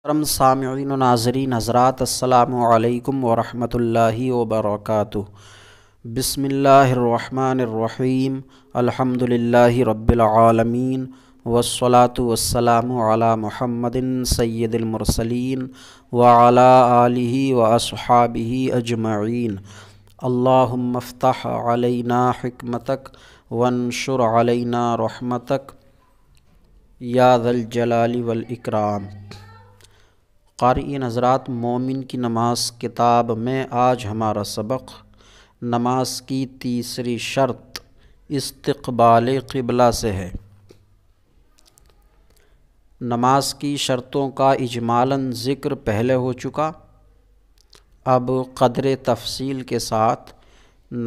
محترم سامعین و ناظرین حضرات، السلام علیکم ورحمۃ اللہ وبرکاتہ۔ بسم اللہ الرحمن الرحیم، الحمد للہ رب العالمین، والصلاة والسلام علی محمد سید المرسلین وعلی آلہ واصحابہ اجمعین۔ اللہم افتح علینا حکمتک وانشر علینا رحمتک یا ذا الجلال والاکرام۔ قارئین حضرات، مومن کی نماز کتاب میں آج ہمارا سبق نماز کی تیسری شرط استقبال قبلہ سے ہے۔ نماز کی شرطوں کا اجمالاً ذکر پہلے ہو چکا، اب قدر تفصیل کے ساتھ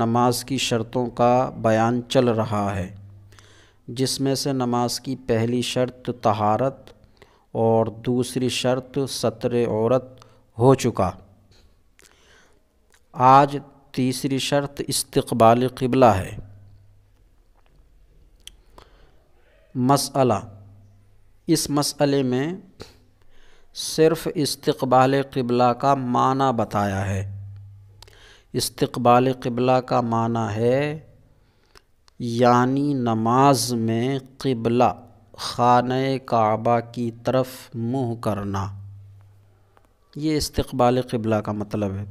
نماز کی شرطوں کا بیان چل رہا ہے، جس میں سے نماز کی پہلی شرط طہارت اور دوسری شرط ستر عورت ہو چکا۔ آج تیسری شرط استقبال قبلہ ہے۔ مسئلہ، اس مسئلے میں صرف استقبال قبلہ کا معنی بتایا ہے۔ استقبال قبلہ کا معنی ہے یعنی نماز میں قبلہ خانہ کعبہ کی طرف منہ کرنا، یہ استقبال قبلہ کا مطلب ہے۔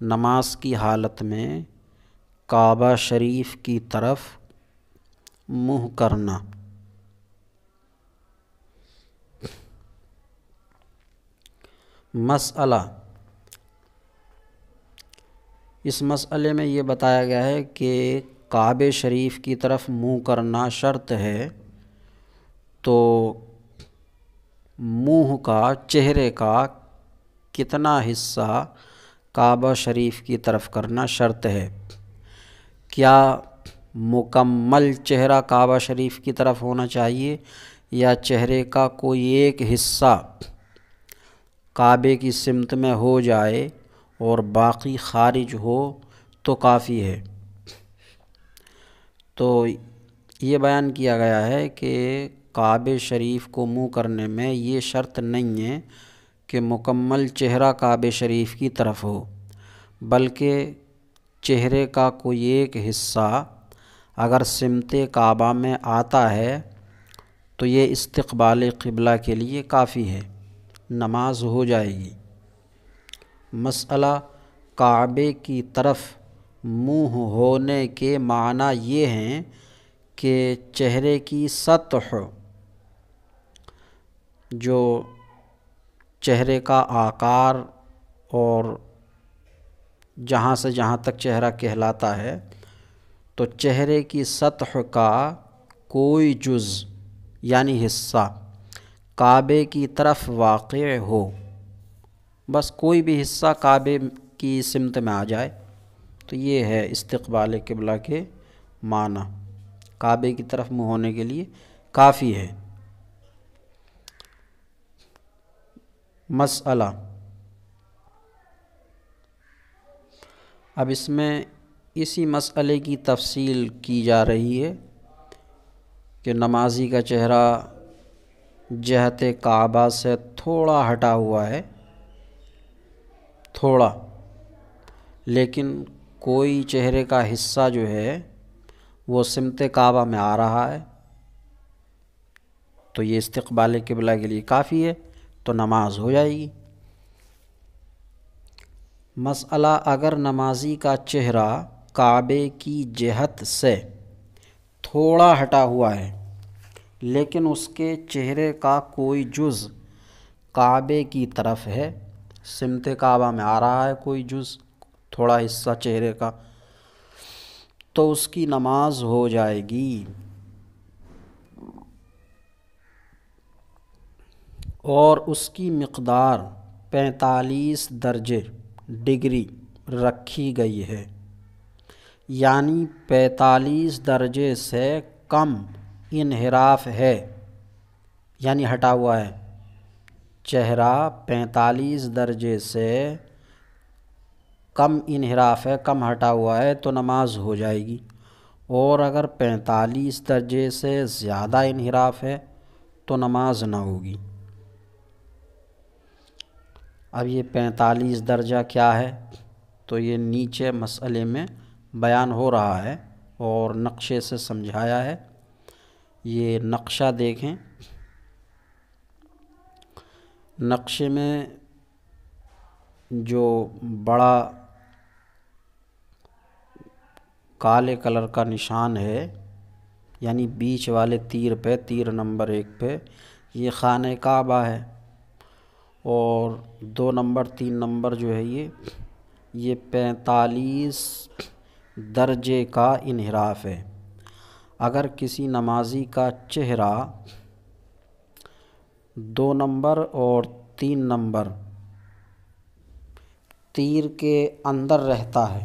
نماز کی حالت میں کعبہ شریف کی طرف منہ کرنا۔ مسئلہ، اس مسئلے میں یہ بتایا گیا ہے کہ کعبہ شریف کی طرف منہ کرنا شرط ہے، تو منہ کا، چہرے کا کتنا حصہ کعبہ شریف کی طرف کرنا شرط ہے؟ کیا مکمل چہرہ کعبہ شریف کی طرف ہونا چاہیے یا چہرے کا کوئی ایک حصہ کعبے کی سمت میں ہو جائے اور باقی خارج ہو تو کافی ہے؟ تو یہ بیان کیا گیا ہے کہ کعبہ شریف کو منہ کرنے میں یہ شرط نہیں ہے کہ مکمل چہرہ کعبہ شریف کی طرف ہو، بلکہ چہرے کا کوئی ایک حصہ اگر سمت کعبہ میں آتا ہے تو یہ استقبال قبلہ کے لیے کافی ہے، نماز ہو جائے گی۔ مسئلہ، کعبے کی طرف منہ ہونے کے معنی یہ ہیں کہ چہرے کی سطح، جو چہرے کا آکار اور جہاں سے جہاں تک چہرہ کہلاتا ہے، تو چہرے کی سطح کا کوئی جز یعنی حصہ کعبے کی طرف واقع ہو، بس کوئی بھی حصہ کعبے کی سمت میں آ جائے تو یہ ہے استقبال قبلہ کے معنی، کعبے کی طرف منہ ہونے کے لیے کافی ہے۔ مسئلہ، اب اس میں اسی مسئلے کی تفصیل کی جا رہی ہے کہ نمازی کا چہرہ جہت کعبہ سے تھوڑا ہٹا ہوا ہے، تھوڑا، لیکن کوئی چہرے کا حصہ جو ہے وہ سمت کعبہ میں آ رہا ہے، تو یہ استقبال قبلہ کے لیے کافی ہے، تو نماز ہو جائے گی۔ مسئلہ، اگر نمازی کا چہرہ کعبے کی جہت سے تھوڑا ہٹا ہوا ہے لیکن اس کے چہرے کا کوئی جز کعبے کی طرف ہے، سمت کعبہ میں آ رہا ہے کوئی جز، تھوڑا حصہ چہرے کا، تو اس کی نماز ہو جائے گی، اور اس کی مقدار 45 درجے ڈگری رکھی گئی ہے، یعنی 45 درجے سے کم انحراف ہے، یعنی ہٹا ہوا ہے چہرہ، 45 درجے سے کم انحراف ہے، کم ہٹا ہوا ہے تو نماز ہو جائے گی، اور اگر 45 درجے سے زیادہ انحراف ہے تو نماز نہ ہوگی۔ اب یہ 45 درجہ کیا ہے تو یہ نیچے مسئلے میں بیان ہو رہا ہے اور نقشے سے سمجھایا ہے۔ یہ نقشہ دیکھیں، نقشے میں جو بڑا کالے کلر کا نشان ہے، یعنی بیچ والے تیر پہ، تیر نمبر 1 پہ، یہ خانہ کعبہ ہے، اور 2 نمبر 3 نمبر جو ہے یہ 45 درجے کا انحراف ہے۔ اگر کسی نمازی کا چہرہ 2 نمبر اور 3 نمبر تیر کے اندر رہتا ہے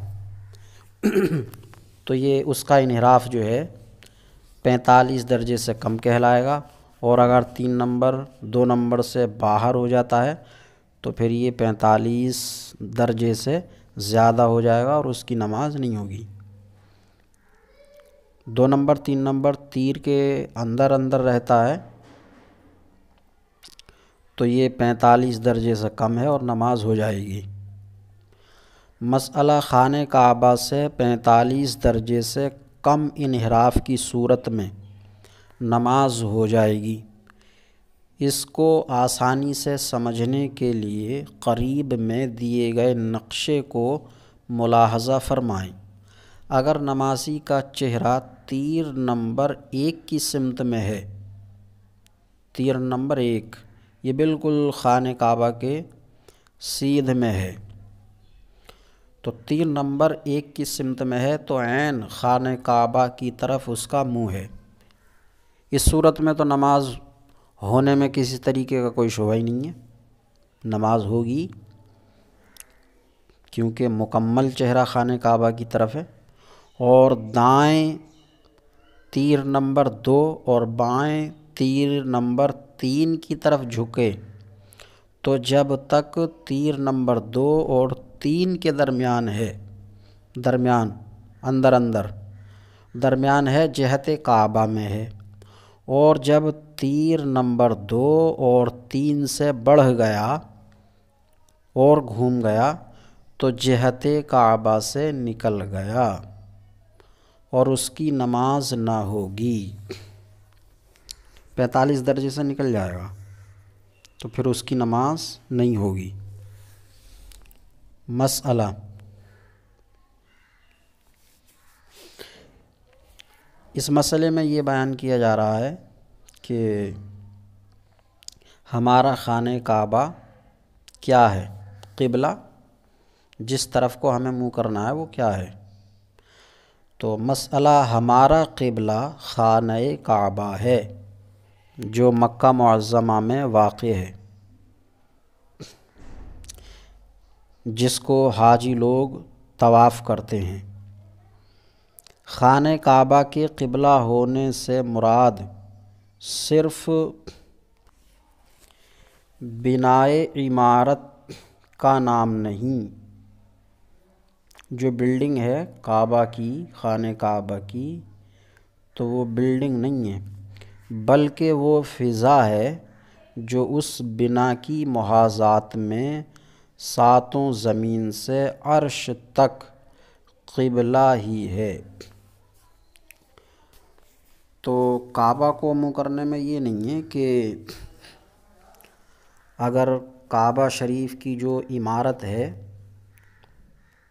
تو یہ اس کا انحراف جو ہے 45 درجے سے کم کہلائے گا، اور اگر 3 نمبر 2 نمبر سے باہر ہو جاتا ہے تو پھر یہ 45 درجے سے زیادہ ہو جائے گا اور اس کی نماز نہیں ہوگی۔ 2 نمبر 3 نمبر تیر کے اندر رہتا ہے تو یہ 45 درجے سے کم ہے اور نماز ہو جائے گی۔ مسئلہ خانہ کعبہ سے 45 درجے سے کم انحراف کی صورت میں نماز ہو جائے گی۔ اس کو آسانی سے سمجھنے کے لیے قریب میں دیے گئے نقشے کو ملاحظہ فرمائیں۔ اگر نمازی کا چہرہ تیر نمبر 1 کی سمت میں ہے، تیر نمبر 1 یہ بالکل خانہ کعبہ کے سیدھ میں ہے، تو تیر نمبر 1 کی سمت میں ہے تو عین خانہ کعبہ کی طرف اس کا منہ ہے۔ اس صورت میں تو نماز ہونے میں کسی طریقے کا کوئی شبہ ہی نہیں ہے، نماز ہوگی، کیونکہ مکمل چہرہ خانہ کعبہ کی طرف ہے، اور دائیں تیر نمبر 2 اور بائیں تیر نمبر 3 کی طرف جھکے تو جب تک تیر نمبر 2 اور 3 کے درمیان ہے، درمیان ہے، جہت کعبہ میں ہے، اور جب تیر نمبر 2 اور 3 سے بڑھ گیا اور گھوم گیا تو جہت کعبہ سے نکل گیا اور اس کی نماز نہ ہوگی۔ 45 درجے سے نکل جائے گا تو پھر اس کی نماز نہیں ہوگی۔ مسئلہ اس مسئلے میں یہ بیان کیا جا رہا ہے کہ ہمارا خانہ کعبہ کیا ہے، قبلہ جس طرف کو ہمیں منہ کرنا ہے وہ کیا ہے۔ تو مسئلہ ہمارا قبلہ خانہ کعبہ ہے جو مکہ معظمہ میں واقع ہے، جس کو حاجی لوگ طواف کرتے ہیں۔ خانہ کعبہ کے قبلہ ہونے سے مراد صرف بنائے عمارت کا نام نہیں، جو بلڈنگ ہے کعبہ کی، خانہ کعبہ کی، تو وہ بلڈنگ نہیں ہے، بلکہ وہ فضا ہے جو اس بنا کی محاذات میں ساتوں زمین سے عرش تک قبلہ ہی ہے۔ تو کعبہ کو منہ کرنے میں یہ نہیں ہے کہ اگر کعبہ شریف کی جو عمارت ہے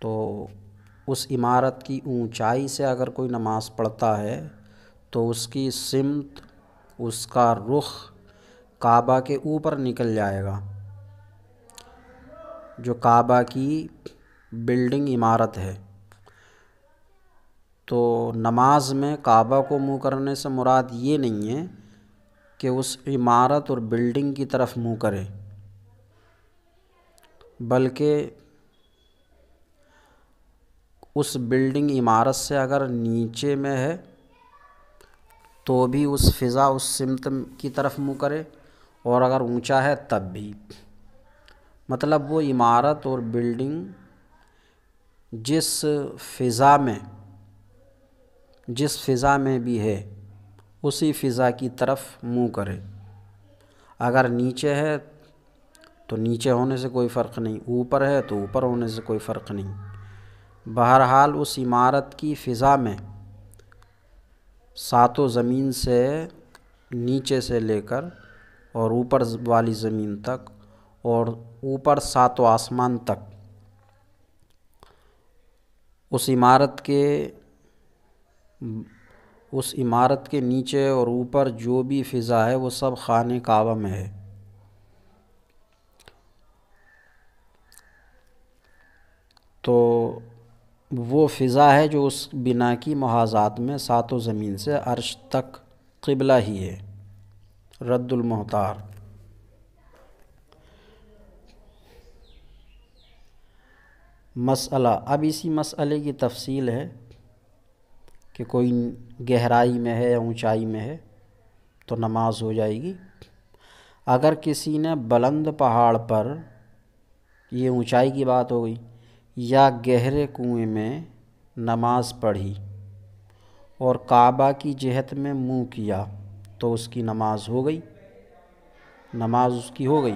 تو اس عمارت کی اونچائی سے اگر کوئی نماز پڑھتا ہے تو اس کی سمت، اس کا رخ کعبہ کے اوپر نکل جائے گا۔ جو کعبہ کی بلڈنگ عمارت ہے، تو نماز میں کعبہ کو منہ کرنے سے مراد یہ نہیں ہے کہ اس عمارت اور بلڈنگ کی طرف منہ کرے، بلکہ اس بلڈنگ عمارت سے اگر نیچے میں ہے تو بھی اس فضا، اس سمت کی طرف منہ کرے، اور اگر اونچا ہے تب بھی۔ مطلب وہ عمارت اور بلڈنگ جس فضا میں بھی ہے اسی فضا کی طرف منہ کرے۔ اگر نیچے ہے تو نیچے ہونے سے کوئی فرق نہیں، اوپر ہے تو اوپر ہونے سے کوئی فرق نہیں۔ بہرحال اس عمارت کی فضا میں ساتوں زمین سے نیچے سے لے کر اور اوپر والی زمین تک اور اوپر ساتوں آسمان تک اس عمارت کے نیچے اور اوپر جو بھی فضا ہے وہ سب خانہ کعبہ میں ہے۔ تو وہ فضا ہے جو اس بنا کی محاذات میں ساتوں زمین سے عرش تک قبلہ ہی ہے۔ رد المحتار۔ مسئلہ، اب اسی مسئلے کی تفصیل ہے کہ کوئی گہرائی میں ہے یا اونچائی میں ہے تو نماز ہو جائے گی۔ اگر کسی نے بلند پہاڑ پر، یہ اونچائی کی بات ہو گئی، یا گہرے کنویں میں نماز پڑھی اور کعبہ کی جہت میں منہ کیا تو اس کی نماز ہو گئی، نماز اس کی ہو گئی،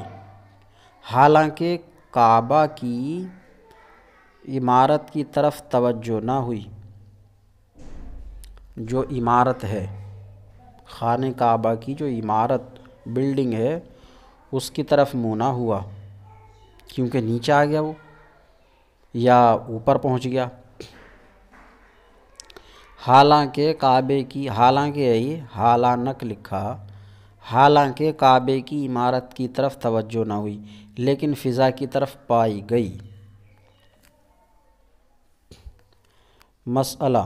حالانکہ کعبہ کی عمارت کی طرف توجہ نہ ہوئی۔ جو عمارت ہے، خانہ کعبہ کی جو عمارت بلڈنگ ہے، اس کی طرف منہ نہ ہوا کیونکہ نیچے آ گیا وہ یا اوپر پہنچ گیا۔ حالانکہ کعبے کی، حالانکہ یہ حالانک لکھا، حالانکہ کعبے کی عمارت کی طرف توجہ نہ ہوئی لیکن فضا کی طرف پائی گئی۔ مسئلہ،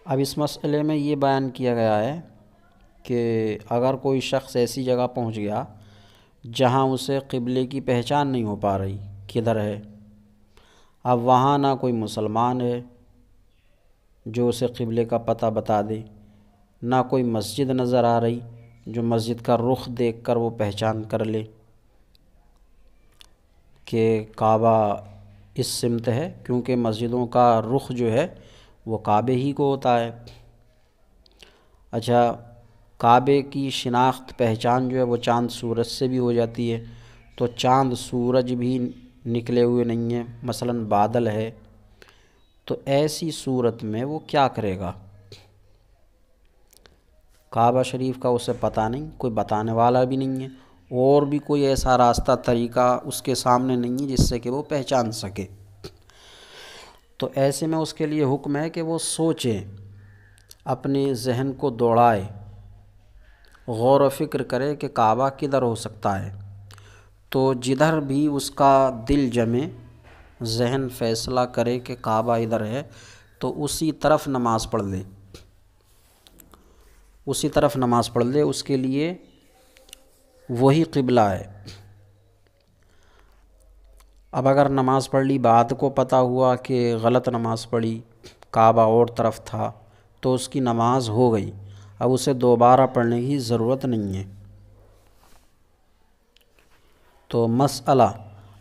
اب اس مسئلے میں یہ بیان کیا گیا ہے کہ اگر کوئی شخص ایسی جگہ پہنچ گیا جہاں اسے قبلے کی پہچان نہیں ہو پا رہی کدھر ہے، اب وہاں نہ کوئی مسلمان ہے جو اسے قبلے کا پتہ بتا دے، نہ کوئی مسجد نظر آ رہی جو مسجد کا رخ دیکھ کر وہ پہچان کر لے کہ کعبہ اس سمت ہے، کیونکہ مسجدوں کا رخ جو ہے وہ کعبے ہی کو ہوتا ہے۔ اچھا، کعبے کی شناخت پہچان جو ہے وہ چاند سورج سے بھی ہو جاتی ہے، تو چاند سورج بھی نکلے ہوئے نہیں ہیں، مثلا بادل ہے، تو ایسی صورت میں وہ کیا کرے گا؟ کعبہ شریف کا اسے پتہ نہیں، کوئی بتانے والا بھی نہیں ہے، اور بھی کوئی ایسا راستہ طریقہ اس کے سامنے نہیں ہے جس سے کہ وہ پہچان سکے۔ تو ایسے میں اس کے لیے حکم ہے کہ وہ سوچے، اپنے ذہن کو دوڑائے، غور و فکر کرے کہ کعبہ کدھر ہو سکتا ہے۔ تو جدھر بھی اس کا دل جمے، ذہن فیصلہ کرے کہ کعبہ ادھر ہے تو اسی طرف نماز پڑھ لے، اسی طرف نماز پڑھ لے، اس کے لیے وہی قبلہ ہے۔ اب اگر نماز پڑھ لی، بعد کو پتہ ہوا کہ غلط نماز پڑھی، کعبہ اور طرف تھا، تو اس کی نماز ہو گئی، اب اسے دوبارہ پڑھنے کی ضرورت نہیں ہے۔ تو مسئلہ،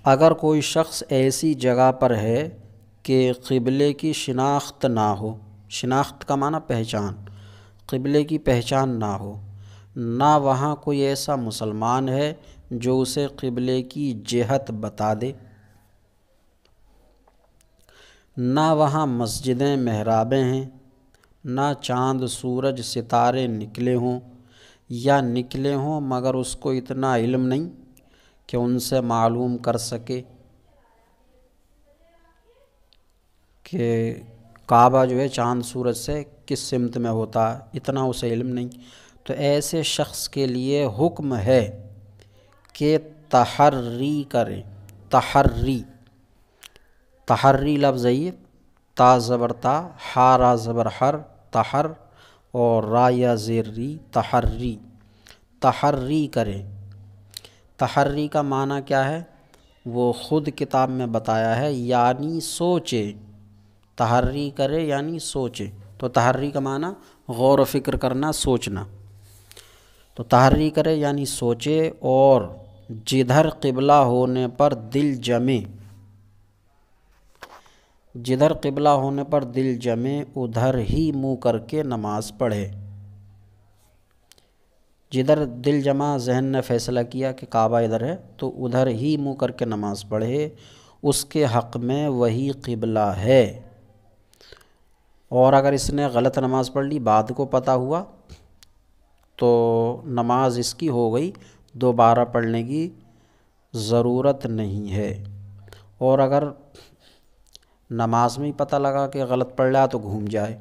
اگر کوئی شخص ایسی جگہ پر ہے کہ قبلے کی شناخت نہ ہو، شناخت کا معنی پہچان، قبلے کی پہچان نہ ہو، نہ وہاں کوئی ایسا مسلمان ہے جو اسے قبلے کی جہت بتا دے، نہ وہاں مسجدیں محرابیں ہیں، نہ چاند سورج ستارے نکلے ہوں، یا نکلے ہوں مگر اس کو اتنا علم نہیں کہ ان سے معلوم کر سکے کہ کعبہ جو ہے چاند سورج سے کس سمت میں ہوتا ہے، اتنا اسے علم نہیں، تو ایسے شخص کے لیے حکم ہے کہ تحری کرے۔ تحری، تحری لفظ ہے، تا زبر تا، ہا را زبر ہر، تحر، اور را یا زیر ری، تحری، تحری کرے۔ تحری کا معنی کیا ہے وہ خود کتاب میں بتایا ہے، یعنی سوچے، تحری کرے یعنی سوچے، تو تحری کا معنی غور و فکر کرنا، سوچنا، تو تحری کرے یعنی سوچے، اور جدھر قبلہ ہونے پر دل جمے، جدھر قبلہ ہونے پر دل جمے ادھر ہی منہ کر کے نماز پڑھے۔ جدھر دل جمع ذہن نے فیصلہ کیا کہ کعبہ ادھر ہے تو ادھر ہی منہ کر کے نماز پڑھے، اس کے حق میں وہی قبلہ ہے۔ اور اگر اس نے غلط نماز پڑھ لی، بعد کو پتہ ہوا، تو نماز اس کی ہو گئی، دوبارہ پڑھنے کی ضرورت نہیں ہے۔ اور اگر نماز میں ہی پتہ لگا کہ غلط پڑھ رہا تو گھوم جائے۔